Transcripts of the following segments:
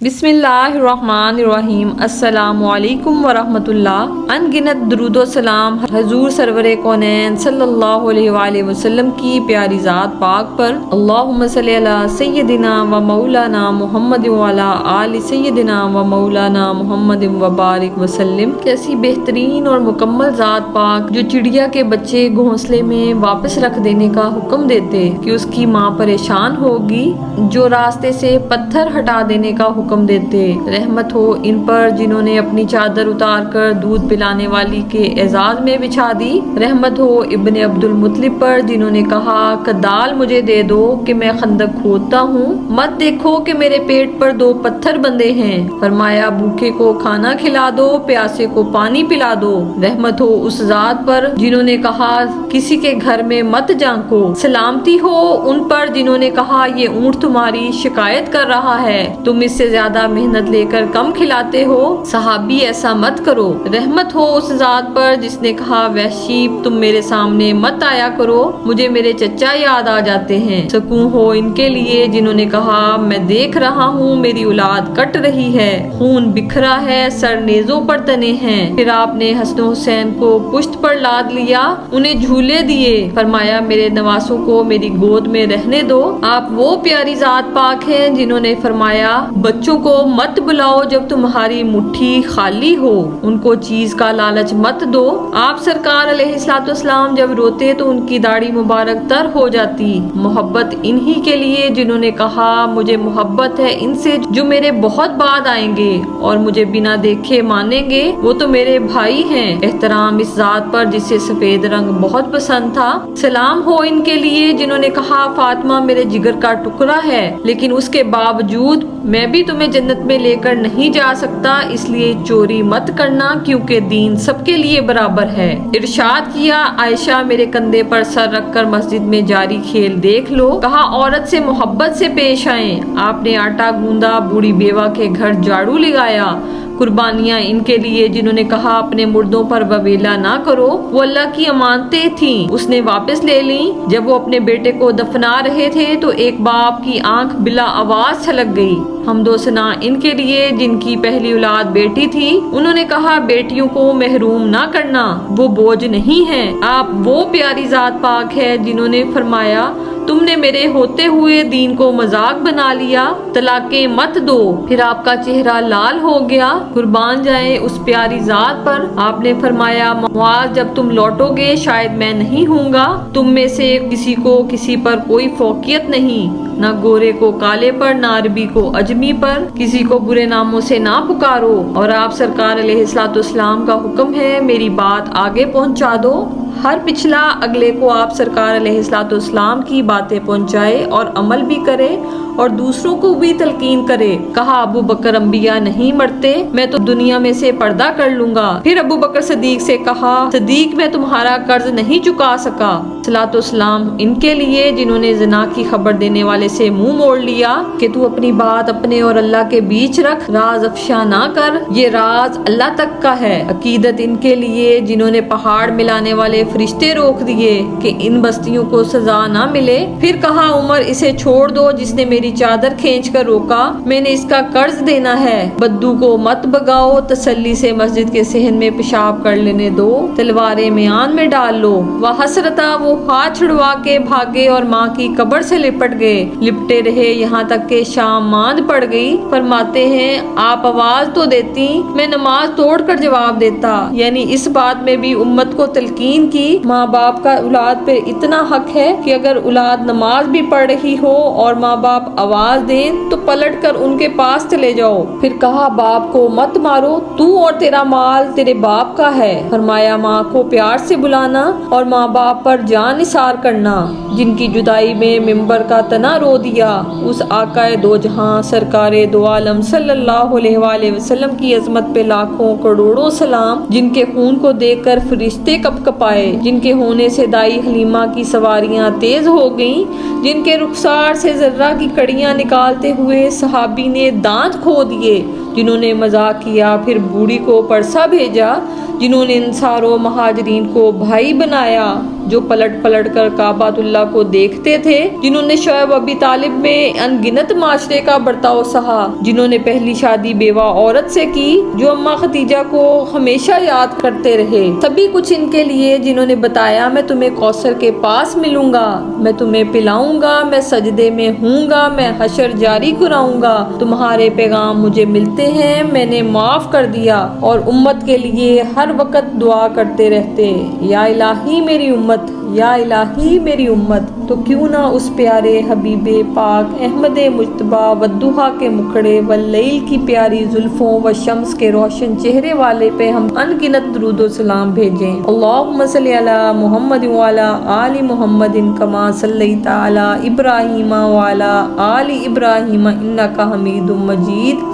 بسم اللہ الرحمن الرحیم۔ السلام علیکم ورحمۃ اللہ۔ ان گنت درود و سلام حضور سرور کونین صلی اللہ علیہ وآلہ وسلم کی پیاری ذات پاک پر۔ اللہم صلی علی سیدنا و مولانا محمد وعلی آل سیدنا و مولانا محمد وبارک وسلم۔ کیسی بہترین اور مکمل ذات پاک جو چڑیا کے بچے گھونسلے میں واپس رکھ دینے کا حکم دیتے کہ اس کی ماں پریشان ہوگی، جو راستے سے پتھر ہٹا دینے کا حکم دیتے۔ رحمت ہو ان پر جنہوں نے اپنی چادر اتار کر دودھ پلانے والی کے اعزاز میں بچھا دی۔ رحمت ہو ابن عبد المطلب پر جنہوں نے کہا کہ دال مجھے دے دو کہ میں خندق کھودتا ہوں، مت دیکھو کہ میرے پیٹ پر 2 پتھر بندھے ہیں۔ فرمایا بھوکے کو کھانا کھلا دو، پیاسے کو پانی پلا دو۔ رحمت ہو اس ذات پر جنہوں نے کہا کسی کے گھر میں مت جھانکو۔ سلامتی ہو ان پر جنہوں نے کہا یہ اونٹ تمہاری شکایت کر رہا ہے، تم اس سے زیادہ محنت لے کر کم کھلاتے ہو، صحابی ایسا مت کرو۔ رحمت ہو اس ذات پر جس نے کہا وحشی تم میرے سامنے مت آیا کرو، مجھے میرے چچا یاد آ جاتے ہیں۔ سکون ہو ان کے لیے جنہوں نے کہا میں دیکھ رہا ہوں میری اولاد کٹ رہی ہے، خون بکھرا ہے، سر نیزوں پر تنے ہیں۔ پھر آپ نے حسن و حسین کو پشت پر لاد لیا، انہیں جھولے دیے، فرمایا میرے نواسوں کو میری گود میں رہنے دو۔ آپ وہ پیاری ذات پاک ہیں جنہوں نے فرمایا بچوں کو مت بلاؤ جب تمہاری مٹھی خالی ہو، ان کو چیز کا لالچ مت دو۔ آپ سرکار علیہ الصلوۃ والسلام جب روتے تو ان کی داڑھی مبارک تر ہو جاتی۔ محبت انہی کے لیے جنہوں نے کہا مجھے محبت ہے ان سے جو میرے بہت بعد آئیں گے اور مجھے بنا دیکھے مانیں گے، وہ تو میرے بھائی ہیں۔ احترام اس ذات پر جسے سفید رنگ بہت پسند تھا۔ سلام ہو ان کے لیے جنہوں نے کہا فاطمہ میرے جگر کا ٹکڑا ہے، لیکن اس کے باوجود میں بھی تمہیں جنت میں لے کر نہیں جا سکتا، اس لیے چوری مت کرنا کیونکہ دین سب کے لیے برابر ہے۔ ارشاد کیا عائشہ میرے کندھے پر سر رکھ کر مسجد میں جاری کھیل دیکھ لو۔ کہا عورت سے محبت سے پیش آئیں۔ آپ نے آٹا گوندا، بوڑھی بیوہ کے گھر جھاڑو لگایا۔ قربانیاں ان کے لیے جنہوں نے کہا اپنے مردوں پر وویلا نہ کرو، وہ اللہ کی امانتیں تھیں، اس نے واپس لے لیں۔ جب وہ اپنے بیٹے کو دفنا رہے تھے تو ایک باپ کی آنکھ بلا آواز چھلک گئی۔ حمد و ثنا ان کے لیے جن کی پہلی اولاد بیٹی تھی، انہوں نے کہا بیٹیوں کو محروم نہ کرنا، وہ بوجھ نہیں ہیں۔ آپ وہ پیاری ذات پاک ہے جنہوں نے فرمایا تم نے میرے ہوتے ہوئے دین کو مذاق بنا لیا، طلاقیں مت دو۔ پھر آپ کا چہرہ لال ہو گیا۔ قربان جائیں اس پیاری ذات پر۔ آپ نے فرمایا معاذ جب تم لوٹو گے شاید میں نہیں ہوں گا، تم میں سے کسی کو کسی پر کوئی فوقیت نہیں، نہ گورے کو کالے پر، نہ عربی کو اجمی پر، کسی کو برے ناموں سے نہ پکارو۔ اور آپ سرکار علیہ الصلوۃ والسلام کا حکم ہے میری بات آگے پہنچا دو۔ ہر پچھلا اگلے کو آپ سرکار علیہ الصلوۃ والسلام کی باتیں پہنچائے اور عمل بھی کرے اور دوسروں کو بھی تلقین کرے۔ کہا ابو بکر انبیاء نہیں مرتے، میں تو دنیا میں سے پردہ کر لوں گا۔ پھر ابو بکر صدیق سے کہا صدیق میں تمہارا قرض نہیں چکا سکا۔ صلاۃ والسلام ان کے لیے جنہوں نے زنا کی خبر دینے والے سے منہ موڑ لیا کہ تو اپنی بات اپنے اور اللہ کے بیچ رکھ، راز افشا نہ کر، یہ راز اللہ تک کا ہے۔ عقیدت ان کے لیے جنہوں نے پہاڑ ملانے والے فرشتے روک دیے کہ ان بستیوں کو سزا نہ ملے۔ پھر کہا عمر اسے چھوڑ دو جس نے میری چادر کھینچ کر روکا، میں نے اس کا قرض دینا ہے۔ بدو کو مت بگاؤ، تسلی سے مسجد کے صحن میں پیشاب کر لینے دو، تلواریں میان میں ڈال لو۔ وہ حسرتا وہ ہاتھ چھڑوا کے بھاگے اور ماں کی قبر سے لپٹ گئے، لپٹے رہے یہاں تک کہ شام ماند پڑ گئی۔ فرماتے ہیں آپ آواز تو دیتی، میں نماز توڑ کر جواب دیتا، یعنی اس بات میں بھی امت کو تلقین کی ماں باپ کا اولاد پہ اتنا حق ہے کہ اگر اولاد نماز بھی پڑھ رہی ہو اور ماں باپ آواز دیں تو پلٹ کر ان کے پاس چلے جاؤ۔ پھر کہا باپ کو مت مارو، تو اور تیرا مال تیرے باپ کا ہے۔ فرمایا ماں کو پیار سے بلانا اور ماں باپ پر جان نثار کرنا، جن کی جدائی میں ممبر کا تنا رو دیا۔ اس آقا دو جہاں سرکار دو عالم صلی اللہ علیہ وآلہ وسلم کی عظمت پہ لاکھوں کروڑوں سلام، جن کے خون کو دیکھ کر فرشتے کپ کپائے، جن کے ہونے سے دائی حلیمہ کی سواریاں تیز ہو گئیں، جن کے رخسار سے ذرہ کی کڑیاں نکالتے ہوئے صحابی نے دانت کھو دیے، جنہوں نے مذاق کیا پھر بوڑھی کو پرسا بھیجا، جنہوں نے انصار و مہاجرین کو بھائی بنایا، جو پلٹ پلٹ کر کعبۃ اللہ کو دیکھتے تھے، جنہوں نے شعیب ابی طالب میں ان گنت معاشرے کا برتاؤ سہا، جنہوں نے پہلی شادی بیوہ عورت سے کی، جو اماں خدیجہ کو ہمیشہ یاد کرتے رہے، سبھی کچھ ان کے لیے جنہوں نے بتایا میں تمہیں کوثر کے پاس ملوں گا، میں تمہیں پلاؤں گا، میں سجدے میں ہوں گا، میں حشر جاری کراؤں گا، تمہارے پیغام مجھے ملتے ہیں، میں نے معاف کر دیا، اور امت کے لیے ہر وقت دعا کرتے رہتے، یا الہی میری امت، یا الہی میری امت۔ تو کیوں نہ اس پیارے حبیب پاک احمد مجتبیٰ والضحیٰ کے مکھڑے واللیل کی پیاری زلفوں والشمس کے روشن چہرے والے پہ ہم ان گنت درود و سلام بھیجیں۔ اللہم صلی علی محمد وعلی آل محمد کما صلیت علی ابراہیم وعلی آل ابراہیم انک حمید مجید۔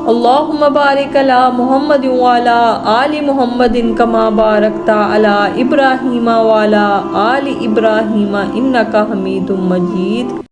اللہم بارک علی محمد وعلی آل محمد کما بارکت علی ابراہیم وعلی آل ابراہیم انک حمید مجید۔